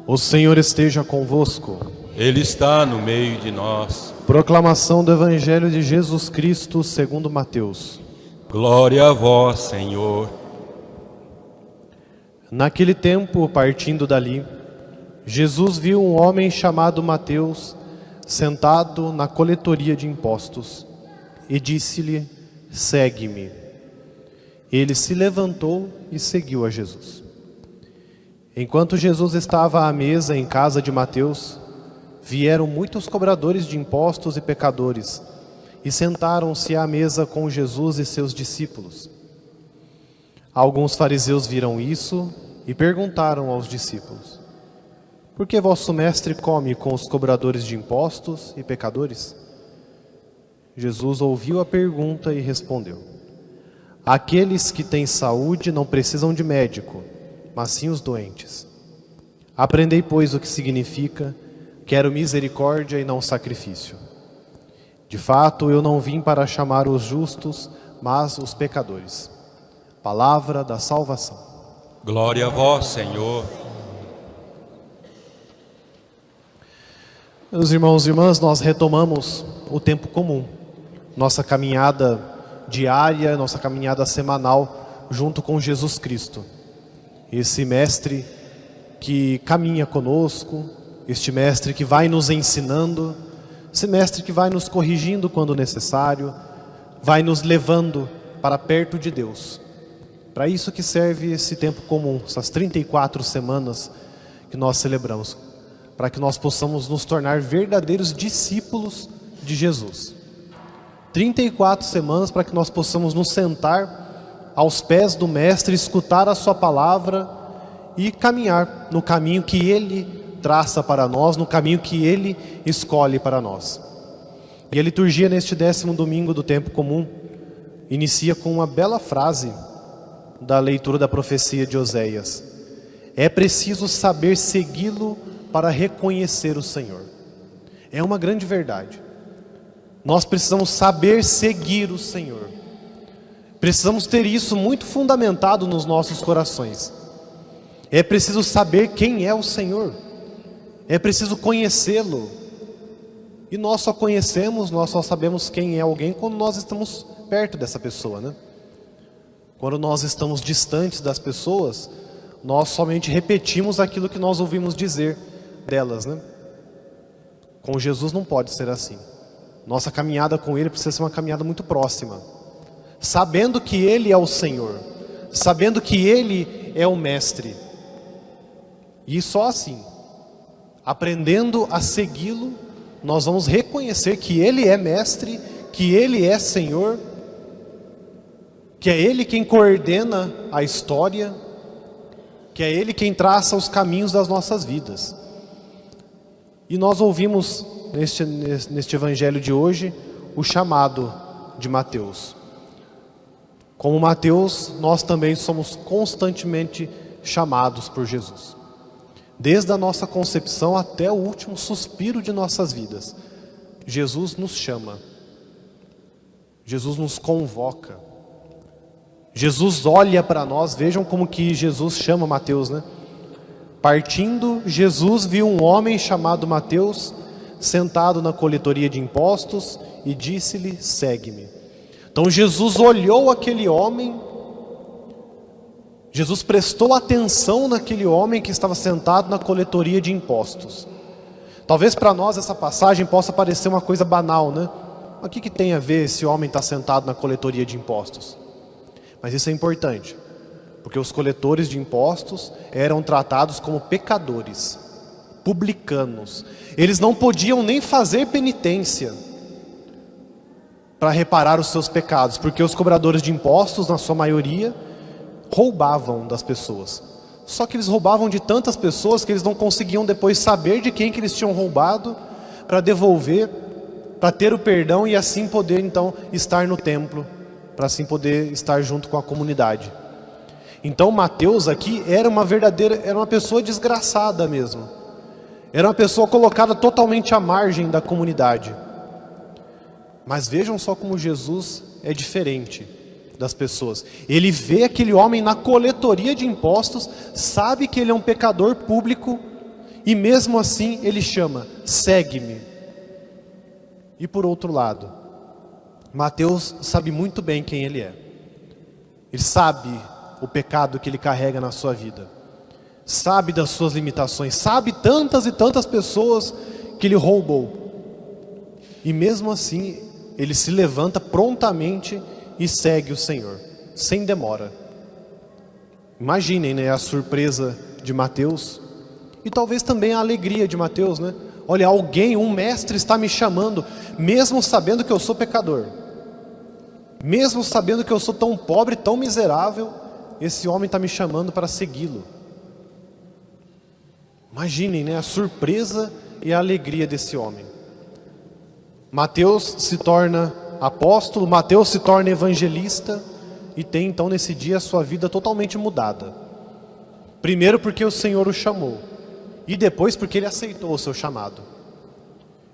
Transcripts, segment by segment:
O Senhor esteja convosco. Ele está no meio de nós. Proclamação do Evangelho de Jesus Cristo segundo Mateus. Glória a vós, Senhor. Naquele tempo, partindo dali, Jesus viu um homem chamado Mateus sentado na coletoria de impostos e disse-lhe: segue-me. Ele se levantou e seguiu a Jesus. Enquanto Jesus estava à mesa em casa de Mateus, vieram muitos cobradores de impostos e pecadores e sentaram-se à mesa com Jesus e seus discípulos. Alguns fariseus viram isso e perguntaram aos discípulos: por que vosso mestre come com os cobradores de impostos e pecadores? Jesus ouviu a pergunta e respondeu: aqueles que têm saúde não precisam de médico, mas sim os doentes. Aprendei, pois, o que significa: quero misericórdia e não sacrifício. De fato, eu não vim para chamar os justos, mas os pecadores. Palavra da salvação. Glória a vós, Senhor. Meus irmãos e irmãs, nós retomamos o tempo comum, nossa caminhada diária, nossa caminhada semanal junto com Jesus Cristo. Esse mestre que caminha conosco, este mestre que vai nos ensinando, esse mestre que vai nos corrigindo quando necessário, vai nos levando para perto de Deus. Para isso que serve esse tempo comum, essas 34 semanas que nós celebramos, para que nós possamos nos tornar verdadeiros discípulos de Jesus. 34 semanas para que nós possamos nos sentar aos pés do mestre, escutar a sua palavra e caminhar no caminho que Ele traça para nós, no caminho que Ele escolhe para nós. E a liturgia neste 10º domingo do tempo comum inicia com uma bela frase da leitura da profecia de Oséias: é preciso saber segui-lo para reconhecer o Senhor. É uma grande verdade. Nós precisamos saber seguir o Senhor. Precisamos ter isso muito fundamentado nos nossos corações. É preciso saber quem é o Senhor. É preciso conhecê-lo. E nós só conhecemos, nós só sabemos quem é alguém quando nós estamos perto dessa pessoa, né? Quando nós estamos distantes das pessoas, nós somente repetimos aquilo que nós ouvimos dizer delas, né? Com Jesus não pode ser assim. Nossa caminhada com Ele precisa ser uma caminhada muito próxima, sabendo que Ele é o Senhor, sabendo que Ele é o Mestre. E só assim, aprendendo a segui-lo, nós vamos reconhecer que Ele é Mestre, que Ele é Senhor, que é Ele quem coordena a história, que é Ele quem traça os caminhos das nossas vidas. E nós ouvimos neste evangelho de hoje o chamado de Mateus. Como Mateus, nós também somos constantemente chamados por Jesus. Desde a nossa concepção até o último suspiro de nossas vidas, Jesus nos chama. Jesus nos convoca. Jesus olha para nós. Vejam como que Jesus chama Mateus, né? Partindo, Jesus viu um homem chamado Mateus sentado na coletoria de impostos e disse-lhe: segue-me. Então Jesus olhou aquele homem, Jesus prestou atenção naquele homem que estava sentado na coletoria de impostos. Talvez para nós essa passagem possa parecer uma coisa banal, né? O que tem a ver esse homem estar sentado na coletoria de impostos? Mas isso é importante, porque os coletores de impostos eram tratados como pecadores, publicanos. Eles não podiam nem fazer penitência para reparar os seus pecados, porque os cobradores de impostos, na sua maioria, roubavam das pessoas. Só que eles roubavam de tantas pessoas que eles não conseguiam depois saber de quem que eles tinham roubado para devolver, para ter o perdão e assim poder então estar no templo, para assim poder estar junto com a comunidade. Então Mateus aqui era uma pessoa desgraçada mesmo. Era uma pessoa colocada totalmente à margem da comunidade. Mas vejam só como Jesus é diferente das pessoas. Ele vê aquele homem na coletoria de impostos, sabe que ele é um pecador público E mesmo assim ele chama: segue-me. E por outro lado, Mateus sabe muito bem quem ele é. Ele sabe o pecado que ele carrega na sua vida, sabe das suas limitações, sabe tantas e tantas pessoas que ele roubou. E mesmo assim ele se levanta prontamente e segue o Senhor, sem demora. Imaginem, né, a surpresa de Mateus, e talvez também a alegria de Mateus, né? Olha, alguém, um mestre está me chamando, mesmo sabendo que eu sou pecador, mesmo sabendo que eu sou tão pobre, tão miserável, esse homem está me chamando para segui-lo. Imaginem, né, a surpresa e a alegria desse homem. Mateus se torna apóstolo, Mateus se torna evangelista, e tem então nesse dia a sua vida totalmente mudada. Primeiro porque o Senhor o chamou, e depois porque ele aceitou o seu chamado.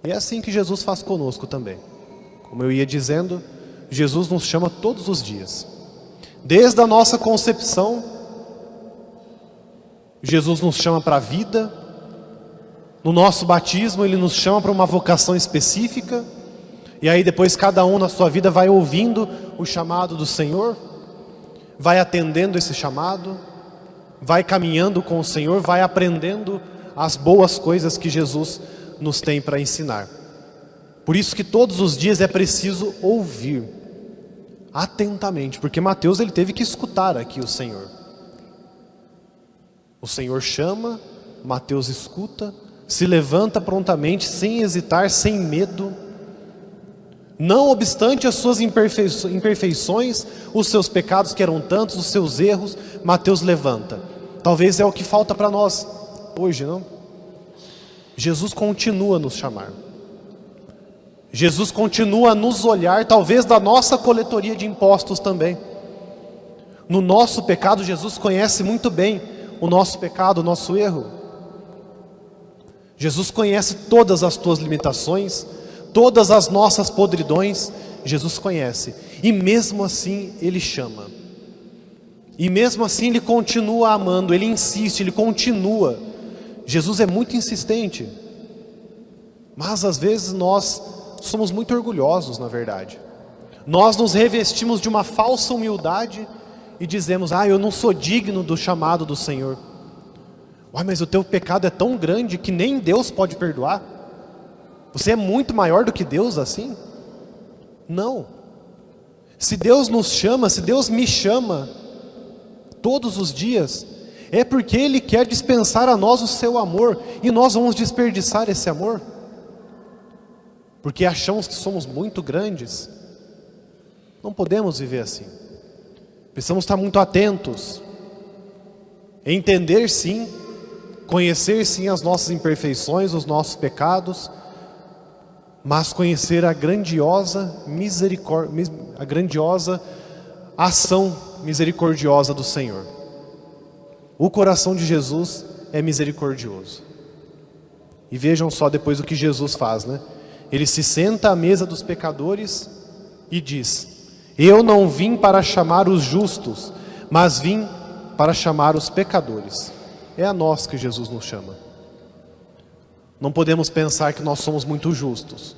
E é assim que Jesus faz conosco também. Como eu ia dizendo, Jesus nos chama todos os dias. Desde a nossa concepção, Jesus nos chama para a vida. No nosso batismo ele nos chama para uma vocação específica. E aí depois cada um na sua vida vai ouvindo o chamado do Senhor, vai atendendo esse chamado, vai caminhando com o Senhor, vai aprendendo as boas coisas que Jesus nos tem para ensinar. Por isso que todos os dias é preciso ouvir atentamente, porque Mateus ele teve que escutar aqui o Senhor. O Senhor chama, Mateus escuta, se levanta prontamente, sem hesitar, sem medo. Não obstante as suas imperfeições, os seus pecados que eram tantos, os seus erros, Mateus levanta. Talvez é o que falta para nós hoje, não? Jesus continua a nos chamar. Jesus continua a nos olhar, talvez da nossa coletoria de impostos também. No nosso pecado, Jesus conhece muito bem o nosso pecado, o nosso erro. Jesus conhece todas as tuas limitações, todas as nossas podridões, Jesus conhece. E mesmo assim Ele chama. E mesmo assim Ele continua amando, Ele insiste, Ele continua. Jesus é muito insistente. Mas às vezes nós somos muito orgulhosos, na verdade. Nós nos revestimos de uma falsa humildade e dizemos: eu não sou digno do chamado do Senhor. Mas o teu pecado é tão grande que nem Deus pode perdoar. Você é muito maior do que Deus assim? Não. Se Deus nos chama, se Deus me chama todos os dias, é porque Ele quer dispensar a nós o seu amor, e nós vamos desperdiçar esse amor porque achamos que somos muito grandes. Não podemos viver assim. Precisamos estar muito atentos, entender sim, conhecer sim as nossas imperfeições, os nossos pecados, mas conhecer a grandiosa misericórdia, a grandiosa ação misericordiosa do Senhor. O coração de Jesus é misericordioso. E vejam só depois o que Jesus faz, né? Ele se senta à mesa dos pecadores e diz: eu não vim para chamar os justos, mas vim para chamar os pecadores. É a nós que Jesus nos chama. Não podemos pensar que nós somos muito justos,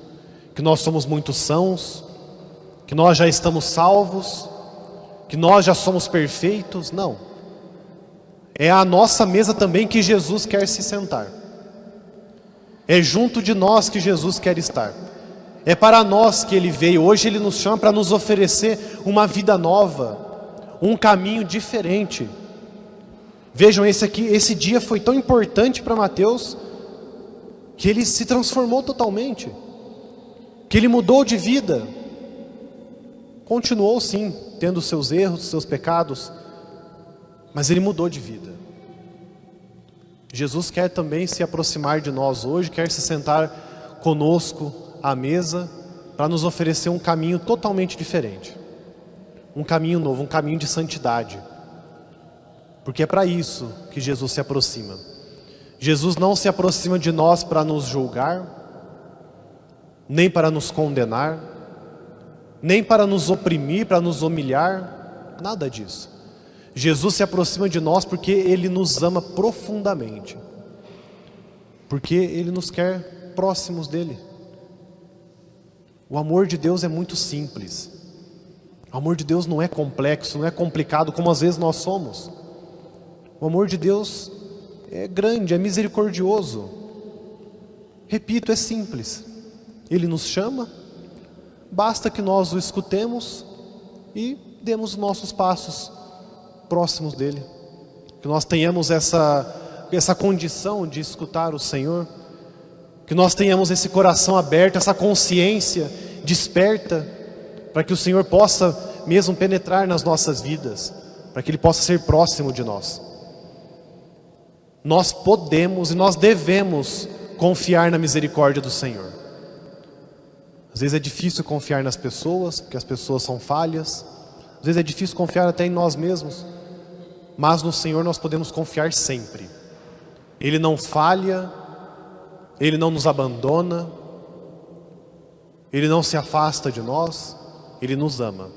que nós somos muito sãos, que nós já estamos salvos, que nós já somos perfeitos. Não. É à nossa mesa também que Jesus quer se sentar. É junto de nós que Jesus quer estar. É para nós que Ele veio. Hoje Ele nos chama para nos oferecer uma vida nova, um caminho diferente. Vejam, esse dia foi tão importante para Mateus, que ele se transformou totalmente, que ele mudou de vida. Continuou sim, tendo seus erros, seus pecados, mas ele mudou de vida. Jesus quer também se aproximar de nós hoje, quer se sentar conosco à mesa, para nos oferecer um caminho totalmente diferente. Um caminho novo, um caminho de santidade. Porque é para isso que Jesus se aproxima. Jesus não se aproxima de nós para nos julgar, nem para nos condenar, nem para nos oprimir, para nos humilhar, nada disso. Jesus se aproxima de nós porque Ele nos ama profundamente. porque Ele nos quer próximos dEle. O amor de Deus é muito simples. O amor de Deus não é complexo, não é complicado como às vezes nós somos. O amor de Deus é grande, é misericordioso. Repito, é simples. Ele nos chama, basta que nós o escutemos e demos nossos passos próximos dele. Que nós tenhamos essa condição de escutar o Senhor. Que nós tenhamos esse coração aberto, essa consciência desperta, para que o Senhor possa mesmo penetrar nas nossas vidas, para que Ele possa ser próximo de nós. Nós podemos e nós devemos confiar na misericórdia do Senhor. Às vezes é difícil confiar nas pessoas, porque as pessoas são falhas. Às vezes é difícil confiar até em nós mesmos, mas no Senhor nós podemos confiar sempre. Ele não falha, Ele não nos abandona, Ele não se afasta de nós, Ele nos ama.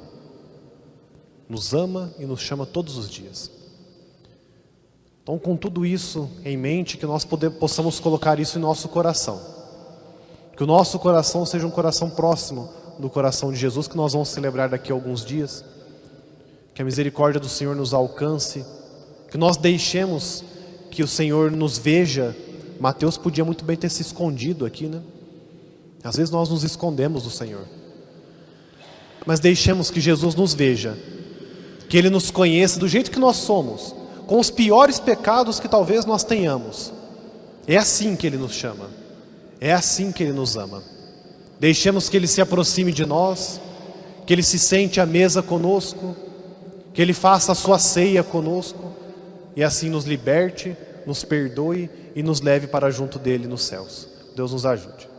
Nos ama e nos chama todos os dias. Então, com tudo isso em mente, que nós possamos colocar isso em nosso coração. Que o nosso coração seja um coração próximo do coração de Jesus, que nós vamos celebrar daqui a alguns dias. Que a misericórdia do Senhor nos alcance, que nós deixemos que o Senhor nos veja. Mateus podia muito bem ter se escondido aqui, né? Às vezes nós nos escondemos do Senhor. Mas deixemos que Jesus nos veja, que Ele nos conheça do jeito que nós somos, com os piores pecados que talvez nós tenhamos. É assim que Ele nos chama, é assim que Ele nos ama. Deixemos que Ele se aproxime de nós, que Ele se sente à mesa conosco, que Ele faça a sua ceia conosco, e assim nos liberte, nos perdoe e nos leve para junto dEle nos céus. Deus nos ajude.